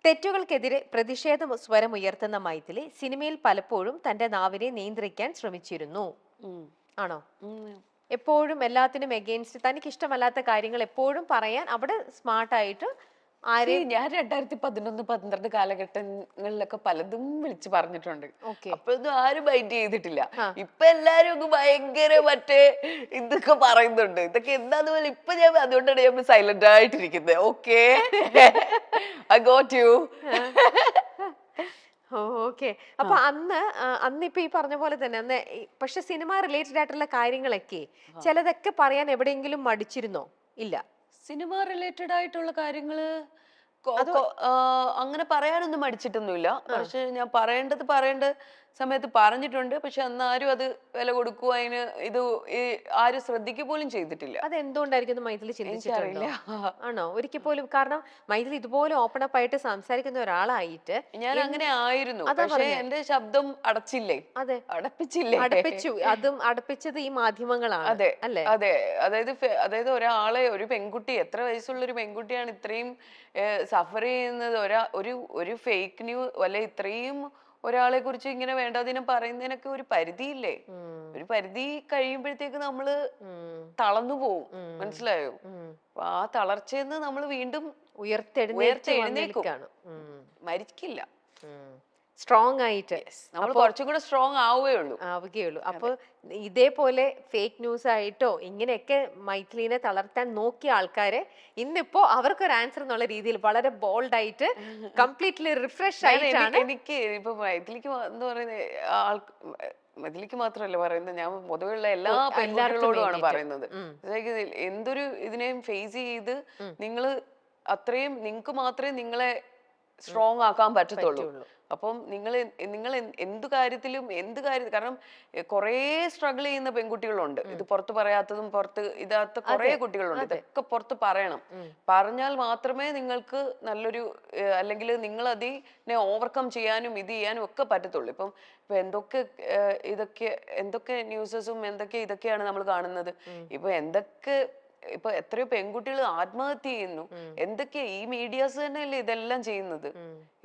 തെറ്റുകൾക്കെതിരെ പ്രതിഷേധ സ്വരമുയർത്തുന്ന മൈഥിലി സിനിമയിൽ പലപ്പോഴും തന്റെ നാവിനെ നിയന്ത്രിക്കാൻ ശ്രമിച്ചിരുന്നു. ഉം. ആണോ? ഉം. എപ്പോഴും എല്ലാത്തിനും എഗെയിൻസ്റ്റ് തനിക്ക് ഇഷ്ടമല്ലാത്ത കാര്യങ്ങൾ എപ്പോഴും പറയാൻ അവിടെ സ്മാർട്ടായിട്ട് ആരെയും. ഞാൻ 2011-12 കാലഘട്ടങ്ങളിലൊക്കെ പലതും വിളിച്ചു പറഞ്ഞിട്ടുണ്ട്. ഓക്കെ. അപ്പോഴൊന്നും ആരും മൈൻഡ് ചെയ്തിട്ടില്ല. ആ. ഇപ്പൊ എല്ലാരും ഒക്കെ ഭയങ്കര മറ്റേ ഇതൊക്കെ പറയുന്നുണ്ട്. ഇതൊക്കെ എന്താന്ന് പോലെ ഇപ്പൊ ഞാൻ അതുകൊണ്ടാണ് ഞാൻ സൈലന്റ് ആയിട്ടിരിക്കുന്നത്. Okay, I got you. Okay. അപ്പൊ അന്നിപ്പൊ ഈ പറഞ്ഞ പോലെ തന്നെ പക്ഷെ സിനിമ റിലേറ്റഡ് ആയിട്ടുള്ള കാര്യങ്ങളൊക്കെ ചിലതൊക്കെ പറയാൻ എവിടെയെങ്കിലും മടിച്ചിരുന്നോ? ഇല്ല. സിനിമ റിലേറ്റഡ് ആയിട്ടുള്ള കാര്യങ്ങള് അങ്ങനെ പറയാനൊന്നും മടിച്ചിട്ടൊന്നുമില്ല. പക്ഷെ ഞാൻ പറയേണ്ട സമയത്ത് പറഞ്ഞിട്ടുണ്ട്. പക്ഷെ അന്ന് ആരും അത് വില കൊടുക്കുക അതിന് ഈ ആരും ശ്രദ്ധിക്കുക പോലും ചെയ്തിട്ടില്ല. അത് എന്തുകൊണ്ടായിരിക്കും മൈഥിലി ചിന്തിച്ചിട്ടുണ്ടോ? എനിക്കറിയില്ല. ആണോ? ഒരിക്കൽ പോലും. കാരണം മൈഥിലി ഇതുപോലെ ഓപ്പൺ അപ്പ് ആയിട്ട് സംസാരിക്കുന്ന ഒരാളായിട്ട് ഞാൻ അങ്ങനെ ആയിരുന്നു. അതാ പക്ഷെ പറഞ്ഞെ. എന്റെ ശബ്ദം അടച്ചില്ലേ, അതെ, അടപ്പിച്ചില്ലേ? അടപ്പിച്ചു. അതും അടപ്പിച്ചത് ഈ മാധ്യമങ്ങളാണ്. അതെ അല്ലേ? അതെ. അതായത് ഒരാളെ, ഒരു പെൺകുട്ടി, എത്ര വയസ്സുള്ള ഒരു പെൺകുട്ടിയാണ് ഇത്രയും സഫർ ചെയ്യുന്നത്? ഒരു ഫേക്ക് ന്യൂസ് അല്ലെ, ഇത്രയും ഒരാളെ കുറിച്ച് ഇങ്ങനെ വേണ്ടാതിനം പറയുന്നതിനൊക്കെ ഒരു പരിധിയില്ലേ? ഒരു പരിധി കഴിയുമ്പോഴത്തേക്ക് നമ്മള് തളർന്നു പോവും. മനസ്സിലായോ? അപ്പൊ ആ തളർച്ചയെന്ന് നമ്മൾ വീണ്ടും ഉയർത്തെഴുന്നേൽക്കും. മരിക്കില്ല. സ്ട്രോങ് ആയിട്ട് നമ്മൾ കുറച്ചും കൂടെ സ്ട്രോങ് ആവുകയുള്ളൂ. അപ്പൊ ഇതേപോലെ ഫേക്ക് ന്യൂസ് ആയിട്ടോ ഇങ്ങനെയൊക്കെ മൈഥിലിനെ തളർത്താൻ നോക്കിയ ആൾക്കാരെ ഇന്നിപ്പോ അവർക്കൊരു ആൻസർ എന്നുള്ള രീതിയിൽ വളരെ ബോൾഡ് ആയിട്ട് കംപ്ലീറ്റ്ലി റിഫ്രഷ് ആയിട്ടാണ്. എനിക്ക് ഇപ്പൊ മൈഥിലിക്ക് എന്ന് പറയുന്ന മൈഥിലിക്ക് മാത്രമല്ല പറയുന്നത്, ഞാൻ പൊതുവെയുള്ള എല്ലാ പെൺകുട്ടികളോടുമാണ് പറയുന്നത്. എന്തൊരു ഇതിനെയും ഫേസ് ചെയ്ത് നിങ്ങള് അത്രയും, നിങ്ങൾക്ക് മാത്രമേ നിങ്ങളെ സ്ട്രോങ് ആക്കാൻ പറ്റത്തുള്ളൂ. അപ്പം നിങ്ങൾ എന്ത് കാര്യത്തിലും കാരണം കുറേ സ്ട്രഗിൾ ചെയ്യുന്ന പെൺകുട്ടികളുണ്ട്. ഇത് പുറത്ത് പറയാത്തതും പുറത്ത് ഇതാത്ത കുറേ കുട്ടികളുണ്ട്. ഇതൊക്കെ പുറത്ത് പറയണം. പറഞ്ഞാൽ മാത്രമേ നിങ്ങൾക്ക് നല്ലൊരു അല്ലെങ്കിൽ നിങ്ങൾ അതിനെ ഓവർകം ചെയ്യാനും ഇത് ചെയ്യാനും ഒക്കെ പറ്റത്തുള്ളൂ. ഇപ്പൊ എന്തൊക്കെ ന്യൂസസും ഇതൊക്കെയാണ് നമ്മൾ കാണുന്നത്. ഇപ്പൊ എത്രയോ പെൺകുട്ടികൾ ആത്മഹത്യ ചെയ്യുന്നു. എന്തൊക്കെയാ ഈ മീഡിയാസ് തന്നെയല്ലേ ഇതെല്ലാം ചെയ്യുന്നത്?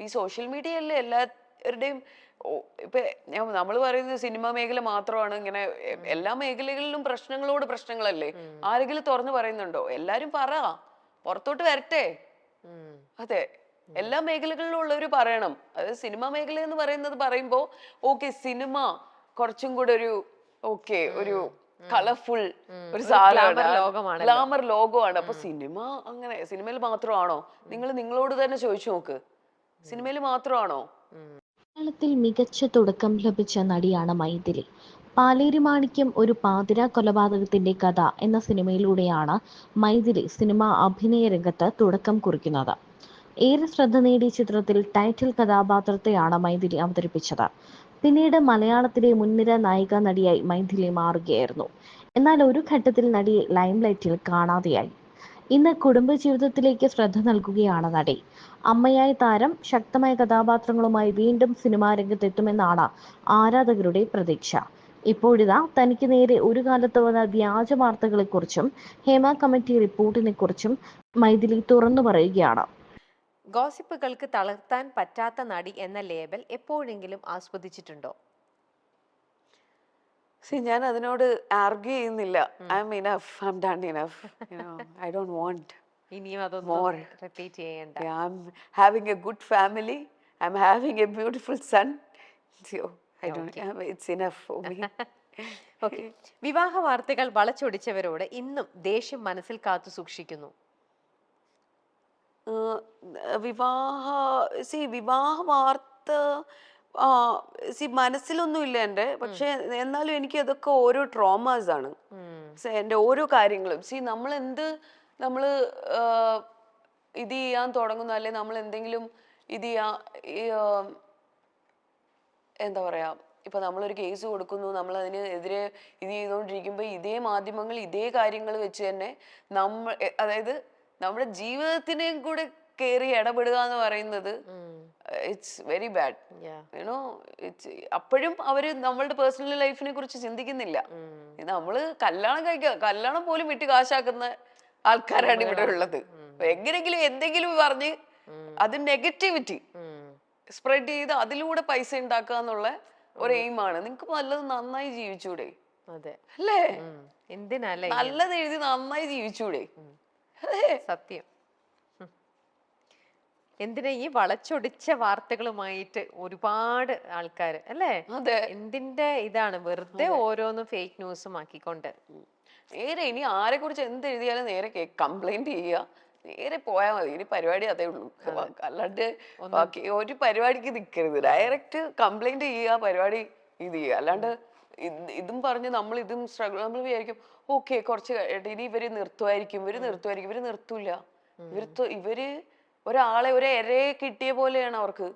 ഈ സോഷ്യൽ മീഡിയ അല്ലേ എല്ലാവരുടെയും. ഇപ്പൊ നമ്മൾ പറയുന്നത് സിനിമ മേഖല മാത്രമാണ് ഇങ്ങനെ. എല്ലാ മേഖലകളിലും പ്രശ്നങ്ങളല്ലേ? ആരെങ്കിലും തുറന്നു പറയുന്നുണ്ടോ? എല്ലാരും പുറത്തോട്ട് വരട്ടെ. അതെ, എല്ലാ മേഖലകളിലും ഉള്ളവര് പറയണം. അതായത് സിനിമ മേഖല എന്ന് പറയുമ്പോ ഓക്കെ, സിനിമ കുറച്ചും കൂടെ ഒരു കളർഫുൾ ഒരു സാധനമാണ്, ഗ്ലാമർ ലോകമാണ്. അപ്പൊ സിനിമയിൽ മാത്രമാണോ? നിങ്ങളോട് തന്നെ ചോദിച്ചു നോക്ക്, സിനിമയിൽ മാത്രമാണോ? മലയാളത്തിൽ മികച്ച തുടക്കം ലഭിച്ച നടിയാണ് മൈഥിലി. പാലേരി മാണിക്യം ഒരു പാതിരാ കൊലപാതകത്തിന്റെ കഥ എന്ന സിനിമയിലൂടെയാണ് മൈഥിലി സിനിമാ അഭിനയ രംഗത്ത് തുടക്കം കുറിക്കുന്നത്. ഏറെ ശ്രദ്ധ നേടിയ ചിത്രത്തിൽ ടൈറ്റിൽ കഥാപാത്രത്തെയാണ് മൈഥിലി അവതരിപ്പിച്ചത്. പിന്നീട് മലയാളത്തിലെ മുൻനിര നായിക നടിയായി മൈഥിലി മാറുകയായിരുന്നു. എന്നാൽ ഒരു ഘട്ടത്തിൽ നടിയെ ലൈംലൈറ്റിൽ കാണാതെയായി. ഇന്ന് കുടുംബജീവിതത്തിലേക്ക് ശ്രദ്ധ നൽകുകയാണ് നടി. അമ്മയായ താരം ശക്തമായ കഥാപാത്രങ്ങളുമായി വീണ്ടും സിനിമാ രംഗത്തെത്തുമെന്നാണ് ആരാധകരുടെ പ്രതീക്ഷ. ഇപ്പോഴിതാ തനിക്ക് നേരെ ഒരു കാലത്ത് വന്ന വ്യാജ വാർത്തകളെക്കുറിച്ചും ഹേമ കമ്മിറ്റി റിപ്പോർട്ടിനെക്കുറിച്ചും മൈഥിലി തുറന്നു പറയുകയാണ്. ഗോസിപ്പുകൾക്ക് തളർത്താൻ പറ്റാത്ത നടി എന്ന ലേബൽ എപ്പോഴെങ്കിലും ആസ്വദിച്ചിട്ടുണ്ടോ? ഞാൻ അതിനോട് ആർഗ്യൂ ചെയ്യുന്നില്ല. I'm enough, I'm done enough. I don't want ഇനിയും അതൊന്നും റിപ്പീറ്റ് ചെയ്യണ്ട. I'm having a good family, I'm having a beautiful son. It's enough for me. Okay. വിവാഹ വാർത്തകൾ വളച്ചൊടിച്ചവരോട് ഇന്നും ദേഷ്യം മനസ്സിൽ കാത്തു സൂക്ഷിക്കുന്നു. വിവാഹ വാർത്ത മനസ്സിലൊന്നും ഇല്ല എൻ്റെ. പക്ഷെ എന്നാലും എനിക്ക് അതൊക്കെ ഓരോ ട്രോമാസ് ആണ്. എൻ്റെ ഓരോ കാര്യങ്ങളും നമ്മള് ഇത് ചെയ്യാൻ തുടങ്ങുന്നു, അല്ലെ നമ്മൾ എന്തെങ്കിലും എന്താ പറയാ, ഇപ്പൊ നമ്മളൊരു കേസ് കൊടുക്കുന്നു, നമ്മൾ അതിനെതിരെ ഇത് ചെയ്തുകൊണ്ടിരിക്കുമ്പോ ഇതേ മാധ്യമങ്ങൾ ഇതേ കാര്യങ്ങൾ വെച്ച് തന്നെ അതായത് നമ്മുടെ ജീവിതത്തിനെയും കൂടെ കയറി ഇടപെടുക എന്ന് പറയുന്നത് ഇറ്റ്സ് വെരി ബാഡ്. അപ്പോഴും അവര് നമ്മളുടെ പേഴ്സണൽ ലൈഫിനെ കുറിച്ച് ചിന്തിക്കുന്നില്ല. നമ്മള് കല്യാണം പോലും വിട്ട് കാശാക്കുന്ന ആൾക്കാരാണ് ഇവിടെ ഉള്ളത്. എങ്ങനെങ്കിലും എന്തെങ്കിലും പറഞ്ഞ് അത് നെഗറ്റിവിറ്റി സ്പ്രെഡ് ചെയ്ത് അതിലൂടെ പൈസ ഉണ്ടാക്കുക എന്നുള്ള ഒരു എയിമാണ്. നിങ്ങക്ക് നല്ലത് നന്നായി ജീവിച്ചൂടെ? അതെ അല്ലേ? എന്തിനല്ലേ നല്ലത് എഴുതി നന്നായി ജീവിച്ചൂടെ? സത്യം. എന്തിനാ ഈ വളച്ചൊടിച്ച വാർത്തകളുമായിട്ട് ഒരുപാട് ആൾക്കാര് അല്ലേ? അതെ. എന്തിന്റെ ഇതാണ് വെറുതെ ഓരോന്നും ഫേക്ക് ന്യൂസും ആക്കിക്കൊണ്ട്. നേരെ ഇനി ആരെ കുറിച്ച് എന്ത് എഴുതിയാലും നേരെ കംപ്ലൈന്റ് ചെയ്യുക, നേരെ പോയാൽ മതി. ഇനി പരിപാടി അതേ ഉള്ളൂ. അല്ലാണ്ട് ബാക്കി ഒരു പരിപാടിക്ക് നിൽക്കരുത്. ഡയറക്റ്റ് കംപ്ലൈന്റ് ചെയ്യുക, പരിപാടി ഇത് ചെയ്യുക. അല്ലാണ്ട് ഇതും പറഞ്ഞ് നമ്മൾ ഇതും സ്ട്രഗിൾ, നമ്മൾ വിചാരിക്കും ഓക്കെ കുറച്ച് ഇനി ഇവര് നിർത്തുമായിരിക്കും, ഇവര് നിർത്തൂല. ഇവര് ഒരാളെ ഒരു ഇരയെ കിട്ടിയ പോലെയാണ് അവർക്ക്.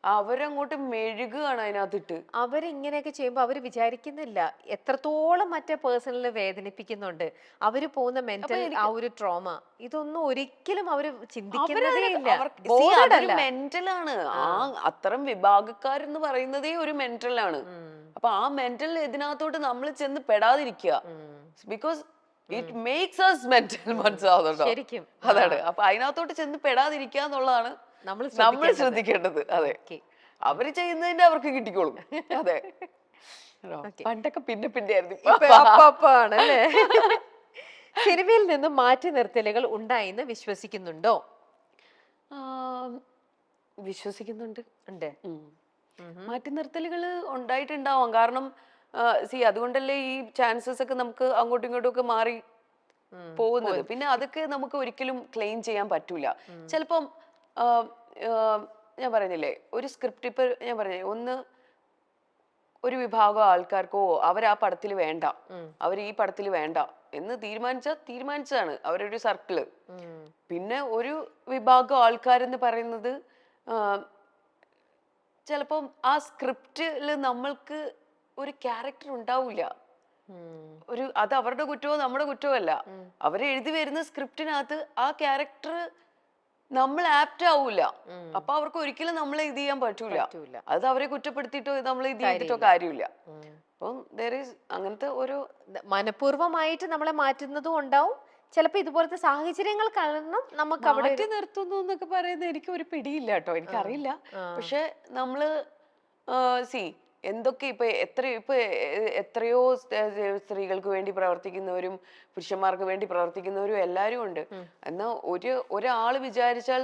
അവരങ്ങോട്ട് മെഴുകുകയാണ് അതിനകത്തിട്ട്. അവരിങ്ങനെയൊക്കെ ചെയ്യുമ്പോ അവര് വിചാരിക്കുന്നില്ല എത്രത്തോളം മറ്റേ പേഴ്സണലിനെ വേദനിപ്പിക്കുന്നുണ്ട്. അവര് പോകുന്ന മെന്റൽ ആ ഒരു ട്രോമ ഇതൊന്നും ഒരിക്കലും അവര് ചിന്തിക്കുന്നതേ ഇല്ല. മെന്റലാണ്. ആ അത്തരം വിഭാഗക്കാരെന്ന് പറയുന്നതേ ഒരു മെന്റലാണ്. അപ്പൊ ആ മെന്റൽ ഇതിനകത്തോട്ട് നമ്മൾ ചെന്ന് പെടാതിരിക്കുക. Because it makes us mental. മനസ്സിലാവുന്നുണ്ടോ? ശരിക്കും അതാണ്. അപ്പൊ അതിനകത്തോട്ട് ചെന്ന് പെടാതിരിക്കുക എന്നുള്ളതാണ് നമ്മൾ ശ്രദ്ധിക്കേണ്ടത്. അതെ, അവര് ചെയ്യുന്നതിന്റെ അവർക്ക് കിട്ടിക്കോളും. അതെ, പണ്ടൊക്കെ പിന്നെ ആയിരുന്നു, അല്ലേ? സിനിമയിൽ നിന്ന് മാറ്റി നിർത്തലുകൾ ഉണ്ടായിന്ന് വിശ്വസിക്കുന്നുണ്ടോ? വിശ്വസിക്കുന്നുണ്ട്. ഉണ്ട്. മാറ്റി നിർത്തലുകൾ ഉണ്ടായിട്ടുണ്ടാവാം. കാരണം അതുകൊണ്ടല്ലേ ഈ ചാൻസസ് ഒക്കെ നമുക്ക് അങ്ങോട്ടും ഇങ്ങോട്ടും ഒക്കെ മാറി പോകുന്നത്. പിന്നെ അതൊക്കെ നമുക്ക് ഒരിക്കലും ക്ലെയിം ചെയ്യാൻ പറ്റൂല. ചിലപ്പം ഞാൻ പറഞ്ഞില്ലേ, ഒരു സ്ക്രിപ്റ്റ് ഇപ്പൊ ഞാൻ പറഞ്ഞില്ലേ, ഒന്ന് ഒരു വിഭാഗം ആൾക്കാർക്കോ അവർ ആ പടത്തിൽ വേണ്ട, അവർ ഈ പടത്തിൽ വേണ്ട എന്ന് തീരുമാനിച്ചതാണ് അവരൊരു സർക്കിള്. പിന്നെ ഒരു വിഭാഗം ആൾക്കാരെന്ന് പറയുന്നത് ചിലപ്പം ആ സ്ക്രിപ്റ്റില് നമ്മൾക്ക് ഒരു ക്യാരക്ടർ ഉണ്ടാവില്ല. അത് അവരുടെ കുറ്റമോ നമ്മുടെ കുറ്റമോ അല്ല. അവരെ എഴുതി വരുന്ന സ്ക്രിപ്റ്റിനകത്ത് ആ ക്യാരക്ടർ നമ്മൾ ആപ്റ്റ് ആവൂല. അപ്പൊ അവർക്ക് ഒരിക്കലും നമ്മളെ ഇത് ചെയ്യാൻ പറ്റൂല. അത് അവരെ കുറ്റപ്പെടുത്തിയിട്ടോ നമ്മൾ ഇത് ചെയ്തിട്ടോ കാര്യമില്ല. അപ്പം അങ്ങനത്തെ ഒരു മനഃപൂർവ്വമായിട്ട് നമ്മളെ മാറ്റുന്നതും ഉണ്ടാവും. ചിലപ്പോ ഇതുപോലത്തെ സാഹചര്യങ്ങൾ കാരണം നമുക്ക് അവിടെ നിർത്തുന്നു എന്നൊക്കെ പറയുന്നത് എനിക്ക് ഒരു പിടിയില്ല കേട്ടോ, എനിക്കറിയില്ല. പക്ഷെ നമ്മള് എന്തൊക്കെ ഇപ്പൊ എത്രയോ സ്ത്രീകൾക്ക് വേണ്ടി പ്രവർത്തിക്കുന്നവരും പുരുഷന്മാർക്ക് വേണ്ടി പ്രവർത്തിക്കുന്നവരും എല്ലാരും ഉണ്ട്. എന്നാ ഒരാള് വിചാരിച്ചാൽ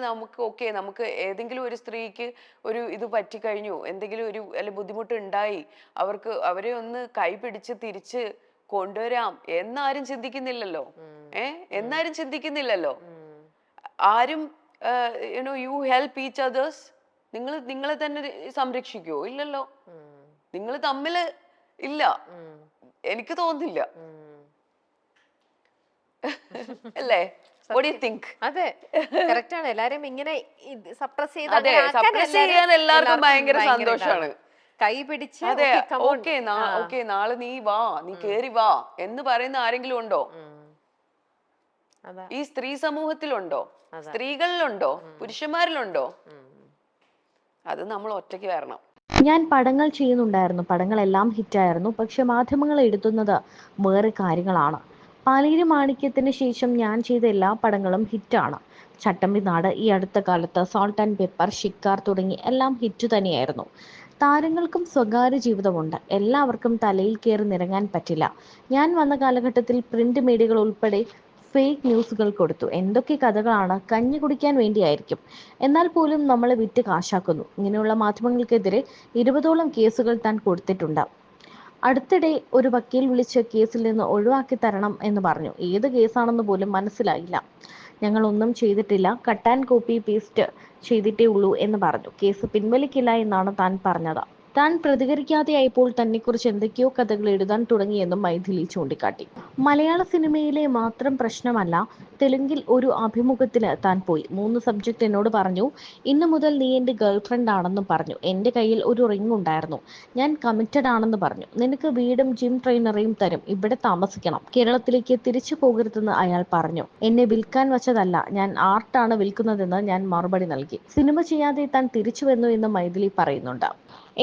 നമുക്ക് ഏതെങ്കിലും ഒരു സ്ത്രീക്ക് ഒരു ഇത് പറ്റിക്കഴിഞ്ഞു, എന്തെങ്കിലും ഒരു ബുദ്ധിമുട്ട് ഉണ്ടായി, അവരെ ഒന്ന് കൈ പിടിച്ച് തിരിച്ച് കൊണ്ടുവരാം എന്നാരും ചിന്തിക്കുന്നില്ലല്ലോ. എന്നാരും ചിന്തിക്കുന്നില്ലല്ലോ. ആരും യു ഹെൽപ്പ് ഈച്ച് അതേഴ്സ്. നിങ്ങളെ തന്നെ സംരക്ഷിക്കുവോ? ഇല്ലല്ലോ. നിങ്ങൾ തമ്മില് ഇല്ല, എനിക്ക് തോന്നുന്നില്ല. അല്ലേ? What do you think? അതെ, കറക്റ്റ് ആണ്. എല്ലാരും ഇങ്ങനെ സപ്രസ് ചെയ്യാൻ എല്ലാവർക്കും ഭയങ്കര സന്തോഷാണ്. കൈ പിടിച്ച് അതെ, ഓക്കെ നാളെ നീ വാ, നീ കേറി വാ എന്ന് പറയുന്ന ആരെങ്കിലും ഉണ്ടോ? ഈ സ്ത്രീ സമൂഹത്തിലുണ്ടോ? സ്ത്രീകളിലുണ്ടോ? പുരുഷന്മാരിലുണ്ടോ? അത് നമ്മൾ ഒറ്റയ്ക്ക് വരണം. ഞാൻ പടങ്ങൾ ചെയ്യുന്നുണ്ടായിരുന്നു, പടങ്ങളെല്ലാം ഹിറ്റായിരുന്നു. പക്ഷെ മാധ്യമങ്ങൾ എഴുതുന്നത് വേറെ കാര്യങ്ങളാണ്. പാലേരി മാണിക്യത്തിന് ശേഷം ഞാൻ ചെയ്ത എല്ലാ പടങ്ങളും ഹിറ്റാണ്. ചട്ടമ്പിനാട്, ഈ അടുത്ത കാലത്ത് സോൾട്ട് ആൻഡ് പെപ്പർ, ഷിക്കാർ തുടങ്ങി എല്ലാം ഹിറ്റ് തന്നെയായിരുന്നു. താരങ്ങൾക്കും സ്വകാര്യ ജീവിതമുണ്ട്. എല്ലാവർക്കും തലയിൽ കയറി നിറങ്ങാൻ പറ്റില്ല. ഞാൻ വന്ന കാലഘട്ടത്തിൽ പ്രിന്റ് മീഡിയകൾ ഉൾപ്പെടെ ഫേക്ക് ന്യൂസുകൾ കൊടുത്തു. എന്തൊക്കെ കഥകളാണ്! കഞ്ഞി കുടിക്കാൻ വേണ്ടിയായിരിക്കും. എന്നാൽ പോലും നമ്മളെ വിറ്റ് കാശാക്കുന്നു. ഇങ്ങനെയുള്ള മാധ്യമങ്ങൾക്കെതിരെ 20ഓളം കേസുകൾ താൻ കൊടുത്തിട്ടുണ്ട്. അടുത്തിടെ ഒരു വക്കീൽ വിളിച്ച് കേസിൽ നിന്ന് ഒഴിവാക്കി തരണം എന്ന് പറഞ്ഞു. ഏത് കേസാണെന്ന് പോലും മനസ്സിലായില്ല. ഞങ്ങൾ ഒന്നും ചെയ്തിട്ടില്ല, കട്ട് ആൻഡ് കോപ്പി പേസ്റ്റ് ചെയ്തിട്ടേ ഉള്ളൂ എന്ന് പറഞ്ഞു. കേസ് പിൻവലിക്കില്ല എന്നാണ് താൻ പറഞ്ഞത്. താൻ പ്രതികരിക്കാതെയായപ്പോൾ തന്നെക്കുറിച്ച് എന്തൊക്കെയോ കഥകൾ എഴുതാൻ തുടങ്ങിയെന്നും മൈഥിലി ചൂണ്ടിക്കാട്ടി. മലയാള സിനിമയിലെ മാത്രം പ്രശ്നമല്ല, തെലുങ്കിൽ ഒരു അഭിമുഖത്തിന് താൻ പോയി. 3 സബ്ജക്ട് എന്നോട് പറഞ്ഞു. ഇന്നു മുതൽ നീ എൻ്റെ ഗേൾഫ്രണ്ട് ആണെന്നും പറഞ്ഞു. എൻ്റെ കയ്യിൽ ഒരു റിംഗ് ഉണ്ടായിരുന്നു. ഞാൻ കമ്മിറ്റഡ് ആണെന്ന് പറഞ്ഞു. നിനക്ക് വീടും ജിം ട്രെയിനറെയും തരും, ഇവിടെ താമസിക്കണം, കേരളത്തിലേക്ക് തിരിച്ചു പോകരുതെന്ന് അയാൾ പറഞ്ഞു. എന്നെ വിൽക്കാൻ വച്ചതല്ല, ഞാൻ ആർട്ടാണ് വിൽക്കുന്നതെന്ന് ഞാൻ മറുപടി നൽകി. സിനിമ ചെയ്യാതെ താൻ തിരിച്ചു വന്നു എന്ന് മൈഥിലി പറയുന്നുണ്ട്.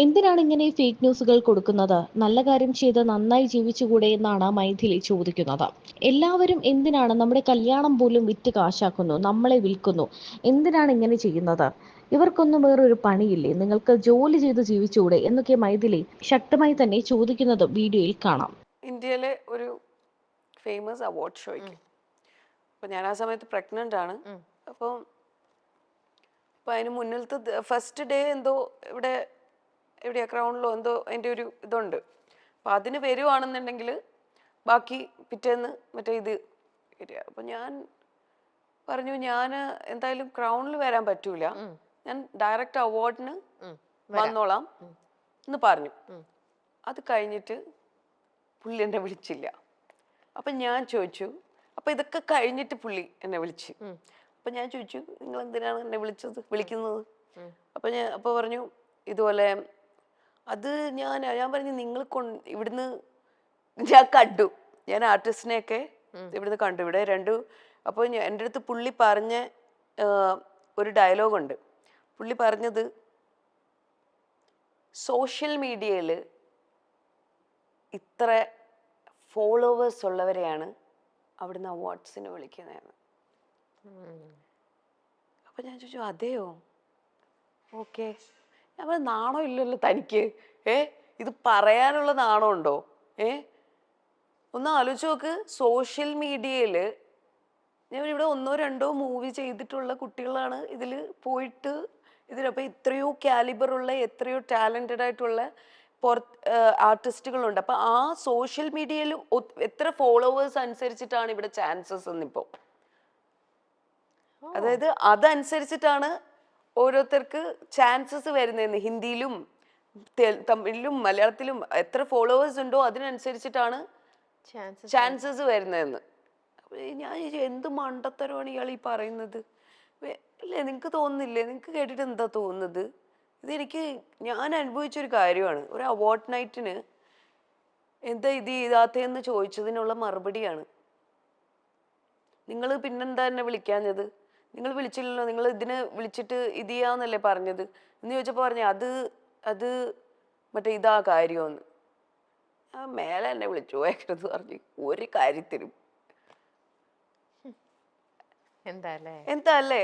എന്തിനാണ് ഇങ്ങനെ ഫേക്ക് ന്യൂസുകൾ കൊടുക്കുന്നത്? നല്ല കാര്യം ചെയ്ത് നന്നായി ജീവിച്ചുകൂടെ എന്നാണ് മൈഥിലി ചോദിക്കുന്നത്. എല്ലാവരും എന്തിനാണ് നമ്മുടെ കല്യാണം പോലും വിറ്റ് കാശാക്കുന്നു, നമ്മളെ വിൽക്കുന്നു? എന്തിനാണ് ഇങ്ങനെ ചെയ്യുന്നത്? ഇവർക്കൊന്നും വേറൊരു പണിയില്ലേ? നിങ്ങൾക്ക് ജോലി ചെയ്ത് ജീവിച്ചുകൂടെ എന്നൊക്കെ മൈഥിലി ശക്തമായി തന്നെ ചോദിക്കുന്നത് വീഡിയോയിൽ കാണാം. ഇന്ത്യയിലെ ഒരു ഫേമസ് അവാർഡ് ഷോയ്ക്ക് അപ്പോൾ ഞാൻ ആ സമയത്ത് പ്രഗ്നൻ്റ് ആണ്. അപ്പം അതിന് മുന്നിലത്തെ ഫസ്റ്റ് ഡേ എന്തോ എവിടെയാ ക്രൗണിലോ എന്തോ അതിൻ്റെ ഒരു ഇതുണ്ട്. അപ്പം അതിന് വരുവാണെന്നുണ്ടെങ്കിൽ ബാക്കി പിറ്റേന്ന് മറ്റേ ഇത് വരിക. അപ്പം ഞാൻ പറഞ്ഞു ഞാൻ എന്തായാലും ക്രൗണിൽ വരാൻ പറ്റൂല, ഞാൻ ഡയറക്റ്റ് അവാർഡിന് വന്നോളാം എന്ന് പറഞ്ഞു. അത് കഴിഞ്ഞിട്ട് പുള്ളി എന്നെ വിളിച്ചില്ല. അപ്പം ഞാൻ ചോദിച്ചു, അപ്പം ഇതൊക്കെ കഴിഞ്ഞിട്ട് പുള്ളി എന്നെ വിളിച്ചു. അപ്പം ഞാൻ ചോദിച്ചു, നിങ്ങൾ എന്തിനാണ് എന്നെ വിളിക്കുന്നത്? അപ്പോൾ പറഞ്ഞു ഇതുപോലെ അത് ഞാൻ പറഞ്ഞു നിങ്ങൾ ഇവിടുന്ന് ഞാൻ കണ്ടു, ഞാൻ ആർട്ടിസ്റ്റിനെയൊക്കെ ഇവിടുന്ന് കണ്ടു, ഇവിടെ രണ്ടു. അപ്പോൾ എൻ്റെ അടുത്ത് പുള്ളി പറഞ്ഞ ഒരു ഡയലോഗുണ്ട്. പുള്ളി പറഞ്ഞത് സോഷ്യൽ മീഡിയയിൽ ഇത്ര ഫോളോവേഴ്സ് ഉള്ളവരെയാണ് അവിടുന്ന് അവാർഡ്സിന് വിളിക്കുന്നതെന്ന്. അപ്പൊ ഞാൻ ചോദിച്ചു അതെയോ, ഓക്കെ. ഞാൻ പറഞ്ഞു നാണോ ഇല്ലല്ലോ തനിക്ക്, ഇത് പറയാനുള്ള നാണം ഉണ്ടോ? ഒന്ന് ആലോചിച്ച് നോക്ക്. സോഷ്യൽ മീഡിയയിൽ ഞാൻ ഇവിടെ 1 or 2 മൂവി ചെയ്തിട്ടുള്ള കുട്ടികളാണ് ഇതിൽ പോയിട്ട് ഇതിലപ്പോൾ എത്രയോ കാലിബറുള്ള എത്രയോ ടാലൻറ്റഡ് ആയിട്ടുള്ള ആർട്ടിസ്റ്റുകളുണ്ട്. അപ്പം ആ സോഷ്യൽ മീഡിയയിൽ എത്ര ഫോളോവേഴ്സ് അനുസരിച്ചിട്ടാണ് ഇവിടെ ചാൻസസ് എന്നിപ്പോൾ. അതായത് അതനുസരിച്ചിട്ടാണ് ഓരോരുത്തർക്ക് ചാൻസസ് വരുന്നതെന്ന്. ഹിന്ദിയിലും തമിഴിലും മലയാളത്തിലും എത്ര ഫോളോവേഴ്സ് ഉണ്ടോ അതിനനുസരിച്ചിട്ടാണ് ചാൻസസ് വരുന്നതെന്ന്. ഞാൻ എന്ത് മണ്ടത്തരമാണ് ഇയാൾ ഈ പറയുന്നത്? അല്ലേ, നിങ്ങൾക്ക് തോന്നുന്നില്ലേ? നിങ്ങൾക്ക് കേട്ടിട്ട് എന്താ തോന്നുന്നത്? ഇതെനിക്ക് ഞാൻ അനുഭവിച്ചൊരു കാര്യമാണ്. ഒരു അവാർഡ് നൈറ്റിന് എന്താ ഇത് ചെയ്താത്തതെന്ന് ചോദിച്ചതിനുള്ള മറുപടിയാണ്. നിങ്ങൾ പിന്നെന്താ എന്നെ വിളിക്കാഞ്ഞത്? നിങ്ങൾ വിളിച്ചില്ലല്ലോ, നിങ്ങൾ ഇതിന് വിളിച്ചിട്ട് ഇത് ചെയ്യാന്നല്ലേ പറഞ്ഞത് എന്ന് ചോദിച്ചപ്പോൾ പറഞ്ഞു അത് മറ്റേ ഇതാ കാര്യമെന്ന്. മേലെ എന്നെ വിളിച്ചു പോയേക്കരുത് പറഞ്ഞു ഒരു കാര്യത്തിനും. എന്താ അല്ലേ,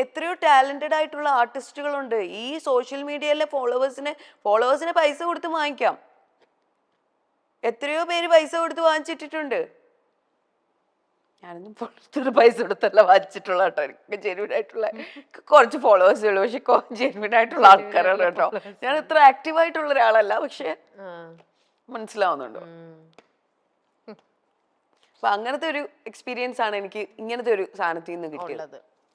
എത്രയോ ടാലന്റഡ് ആയിട്ടുള്ള ആർട്ടിസ്റ്റുകളുണ്ട്. ഈ സോഷ്യൽ മീഡിയയിലെ ഫോളോവേഴ്സിനെ പൈസ കൊടുത്ത് വാങ്ങിക്കാം. എത്രയോ പേര് പൈസ കൊടുത്ത് വാങ്ങിച്ചിട്ടിട്ടുണ്ട്. ഞാനൊന്നും പൈസ കൊടുത്തല്ല വാങ്ങിച്ചിട്ടുള്ള കേട്ടോ. എനിക്ക് ജെന്യൂൻ ആയിട്ടുള്ള കുറച്ച് ഫോളോവേഴ്സേ ഉള്ളൂ, പക്ഷെ ജെന്യൂൻ ആയിട്ടുള്ള ആൾക്കാരാണ് കേട്ടോ. ഞാൻ ഇത്ര ആക്റ്റീവായിട്ടുള്ള ഒരാളല്ല, പക്ഷെ മനസ്സിലാവുന്നുണ്ടോ? അപ്പൊ അങ്ങനത്തെ ഒരു എക്സ്പീരിയൻസ് ആണ് എനിക്ക് ഇങ്ങനത്തെ ഒരു സാധനത്തിൽ നിന്ന് കിട്ടിയത്.